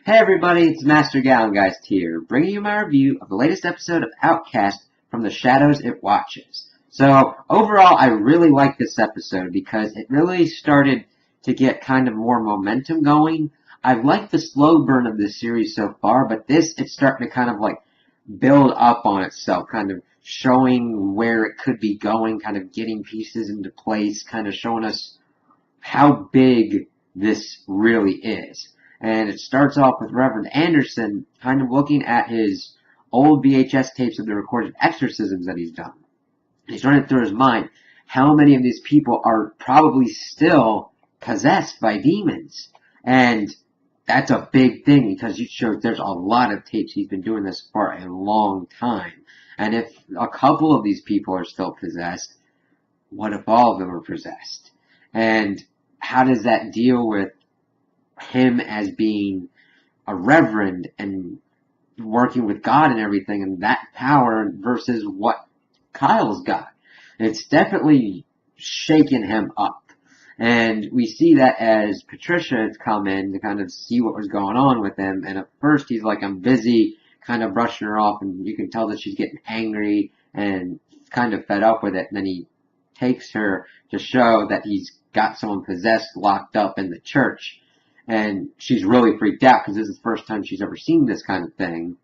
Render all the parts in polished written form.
Hey everybody, it's Master Gallengeist here, bringing you my review of the latest episode of Outcast from the Shadows It Watches. So, overall, I really like this episode because it really started to get kind of more momentum going. I've liked the slow burn of this series so far, but it's starting to kind of like build up on itself, kind of showing where it could be going, kind of getting pieces into place, kind of showing us how big this really is. And it starts off with Reverend Anderson kind of looking at his old VHS tapes of the recorded exorcisms that he's done. And he's running through his mind how many of these people are probably still possessed by demons. And that's a big thing because it shows there's a lot of tapes he's been doing this for a long time. And if a couple of these people are still possessed, what if all of them are possessed? And how does that deal with him as being a reverend and working with God and everything and that power versus what Kyle's got? It's definitely shaken him up. And we see that as Patricia has come in to kind of see what was going on with him. And at first he's like, I'm busy, kind of brushing her off, and you can tell that she's getting angry and kind of fed up with it. And then he takes her to show that he's got someone possessed locked up in the church. And she's really freaked out because this is the first time she's ever seen this kind of thing.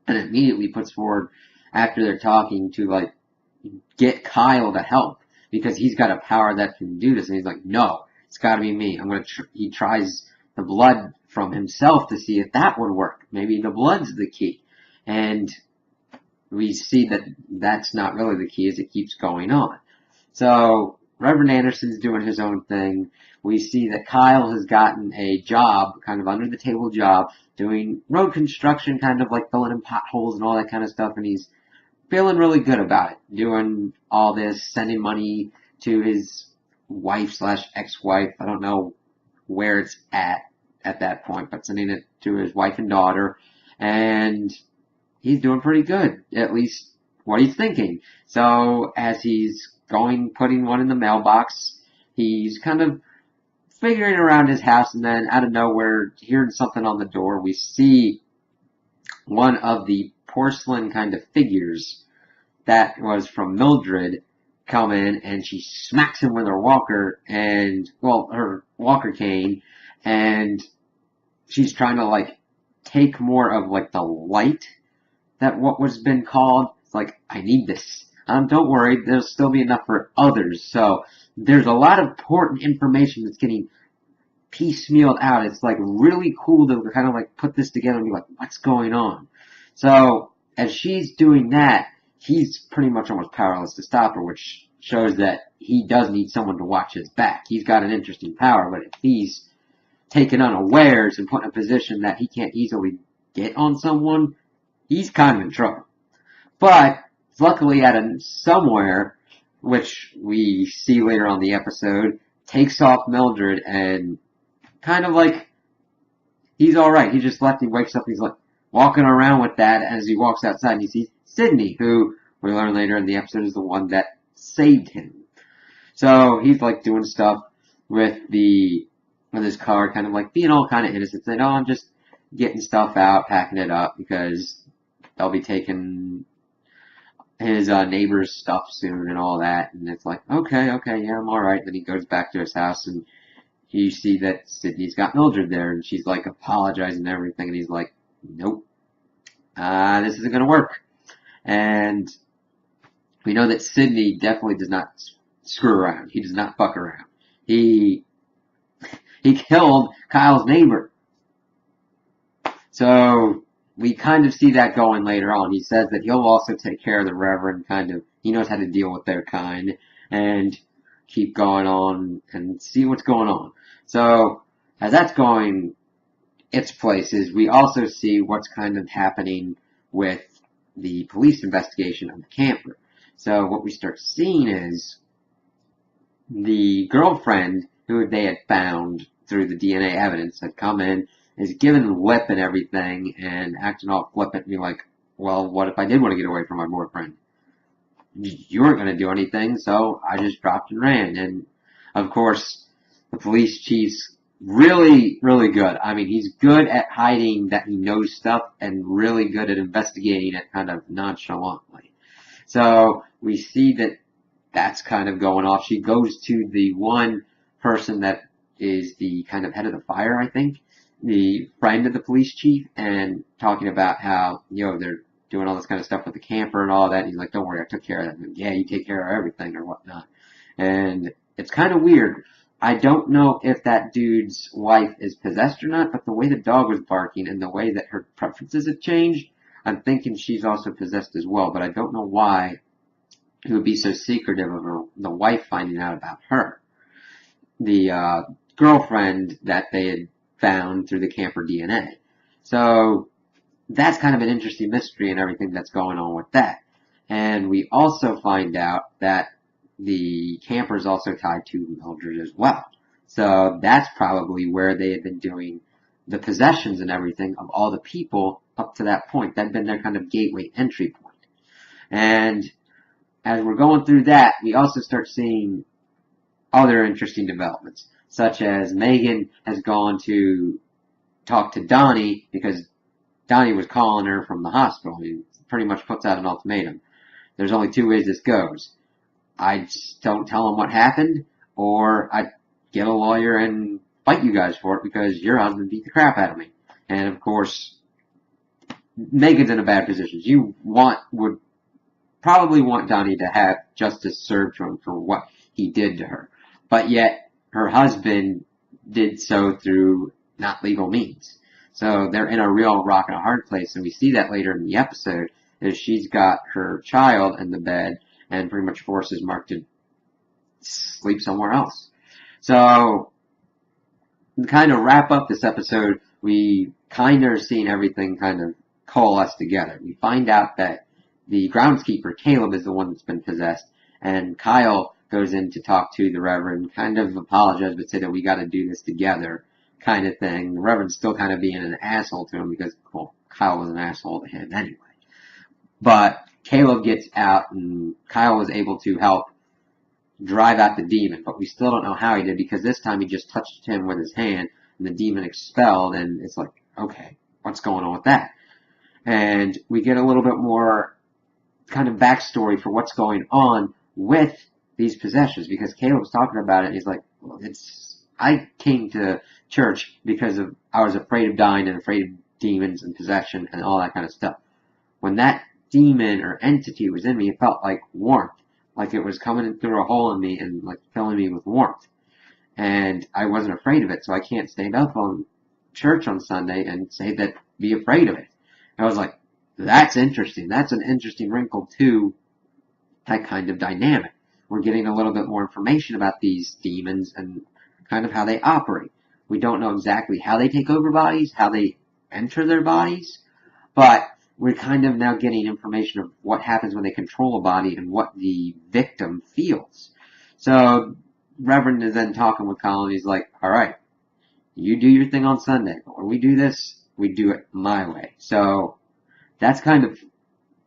And immediately puts forward, after they're talking, to like get Kyle to help because he's got a power that can do this. And he's like, no, it's got to be me. He tries the blood from himself to see if that would work. Maybe the blood's the key. And we see that that's not really the key as it keeps going on. So Reverend Anderson's doing his own thing. We see that Kyle has gotten a job, kind of under the table job, doing road construction, kind of like filling in potholes and all that kind of stuff, and he's feeling really good about it, doing all this, sending money to his wife/ex-wife. I don't know where it's at that point, but sending it to his wife and daughter, and he's doing pretty good, at least what he's thinking. So as he's putting one in the mailbox, he's kind of figuring around his house, and then out of nowhere, hearing something on the door, we see one of the porcelain kind of figures that was from Mildred come in, and she smacks him with her walker cane, and she's trying to like take more of like the light that what was been called. It's like, I need this. Don't worry, there'll still be enough for others. So there's a lot of important information that's getting piecemealed out. It's like really cool to kind of like put this together and be like, what's going on? So as she's doing that, he's pretty much almost powerless to stop her, which shows that he does need someone to watch his back. He's got an interesting power, but if he's taken unawares and put in a position that he can't easily get on someone, he's kind of in trouble. But luckily, somewhere, which we see later on in the episode, takes off Mildred and kind of like, he's alright. He just left, he wakes up, he's like walking around with that as he walks outside, and he sees Sydney, who we learn later in the episode is the one that saved him. So he's like doing stuff with his car, kind of like being all kind of innocent, saying, oh, I'm just getting stuff out, packing it up, because they'll be taking his neighbor's stuff soon and all that. And it's like, okay, yeah, I'm alright. Then he goes back to his house, and you see that Sydney's got Mildred there, and she's like apologizing and everything, and he's like, nope, this isn't gonna work. And we know that Sydney definitely does not screw around. He does not fuck around. He killed Kyle's neighbor. So we kind of see that going later on. He says that he'll also take care of the Reverend, he knows how to deal with their kind, and keep going on and see what's going on. So as that's going its places, we also see what's kind of happening with the police investigation of the camper. So what we start seeing is the girlfriend who they had found through the DNA evidence had come in, is giving lip and everything, and acting all flippant and be like, well, what if I did want to get away from my boyfriend? You weren't going to do anything, so I just dropped and ran. And, of course, the police chief's really, really good. I mean, he's good at hiding that he knows stuff and really good at investigating it kind of nonchalantly. So we see that that's kind of going off. She goes to the one person that is the kind of head of the fire, I think, the friend of the police chief, and talking about how, they're doing all this kind of stuff with the camper and all that. And he's like, don't worry, I took care of that. And, yeah, you take care of everything or whatnot. And it's kind of weird. I don't know if that dude's wife is possessed or not, but the way the dog was barking and the way that her preferences have changed, I'm thinking she's also possessed as well, but I don't know why he would be so secretive of the wife finding out about her. The girlfriend that they had found through the camper DNA. So that's kind of an interesting mystery and everything that's going on with that. And we also find out that the camper is also tied to Mildred as well. So that's probably where they had been doing the possessions and everything of all the people up to that point. That had been their kind of gateway entry point. And as we're going through that, we also start seeing other interesting developments, such as Megan has gone to talk to Donnie because Donnie was calling her from the hospital. He pretty much puts out an ultimatum. There's only two ways this goes. I just don't tell him what happened, or I get a lawyer and fight you guys for it because your husband beat the crap out of me. And of course, Megan's in a bad position. Would probably want Donnie to have justice served to him for what he did to her. But yet, her husband did so through not legal means. So they're in a real rock and a hard place, and we see that later in the episode, as she's got her child in the bed and pretty much forces Mark to sleep somewhere else. So, to kind of wrap up this episode, we kind of are seeing everything kind of coalesce together. We find out that the groundskeeper, Caleb, is the one that's been possessed, and Kyle goes in to talk to the Reverend, kind of apologize, but say that we got to do this together, kind of thing. The Reverend's still kind of being an asshole to him because, well, Kyle was an asshole to him anyway. But Caleb gets out, and Kyle was able to help drive out the demon, but we still don't know how he did because this time he just touched him with his hand, and the demon expelled, and it's like, okay, what's going on with that? And we get a little bit more kind of backstory for what's going on with these possessions, because Caleb's talking about it, and he's like, well, I came to church because I was afraid of dying and afraid of demons and possession and all that kind of stuff. When that demon or entity was in me, it felt like warmth, like it was coming in through a hole in me and like filling me with warmth. And I wasn't afraid of it, so I can't stand up on church on Sunday and say that, be afraid of it. And I was like, that's interesting. That's an interesting wrinkle to that kind of dynamic. We're getting a little bit more information about these demons and kind of how they operate. We don't know exactly how they take over bodies, how they enter their bodies, but we're kind of now getting information of what happens when they control a body and what the victim feels. So Reverend is then talking with Colin. He's like, all right, you do your thing on Sunday, but when we do this, we do it my way. So that's kind of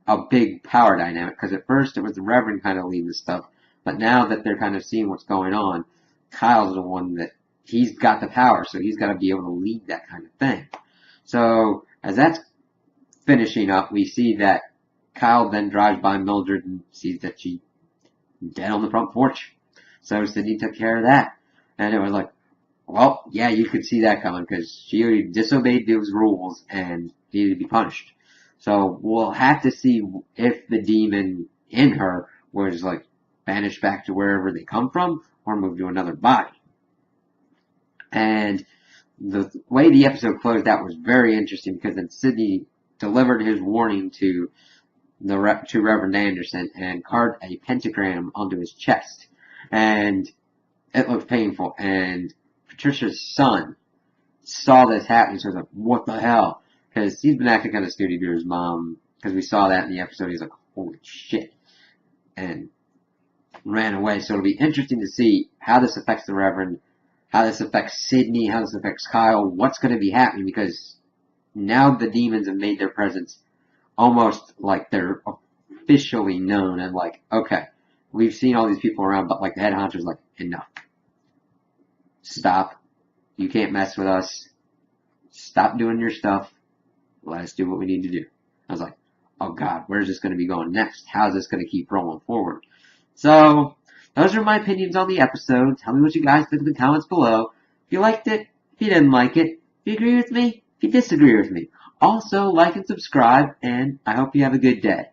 a big power dynamic, because at first it was the Reverend kind of leading the stuff, but now that they're kind of seeing what's going on, Kyle's the one that he's got the power, so he's got to be able to lead that kind of thing. So as that's finishing up, we see that Kyle then drives by Mildred and sees that she's dead on the front porch. So Sydney took care of that. And it was like, well, yeah, you could see that coming because she disobeyed those rules and needed to be punished. So we'll have to see if the demon in her was like banished back to wherever they come from or moved to another body. And the way the episode closed out was very interesting because then Sydney delivered his warning to Reverend Anderson and carved a pentagram onto his chest. And it looked painful. And Patricia's son saw this happen, so he was like, what the hell? Because he's been acting kind of snooty to his mom, because we saw that in the episode. He's like, holy shit. And ran away. So it'll be interesting to see how this affects the Reverend, how this affects Sydney, how this affects Kyle, what's going to be happening, because now the demons have made their presence almost like they're officially known and like, okay, we've seen all these people around, but like the head honcho's like, enough. Stop. You can't mess with us. Stop doing your stuff. Let us do what we need to do. I was like, oh God, where's this going to be going next? How's this going to keep rolling forward? So, those are my opinions on the episode. Tell me what you guys think in the comments below. If you liked it, if you didn't like it, if you agree with me, if you disagree with me. Also, like and subscribe, and I hope you have a good day.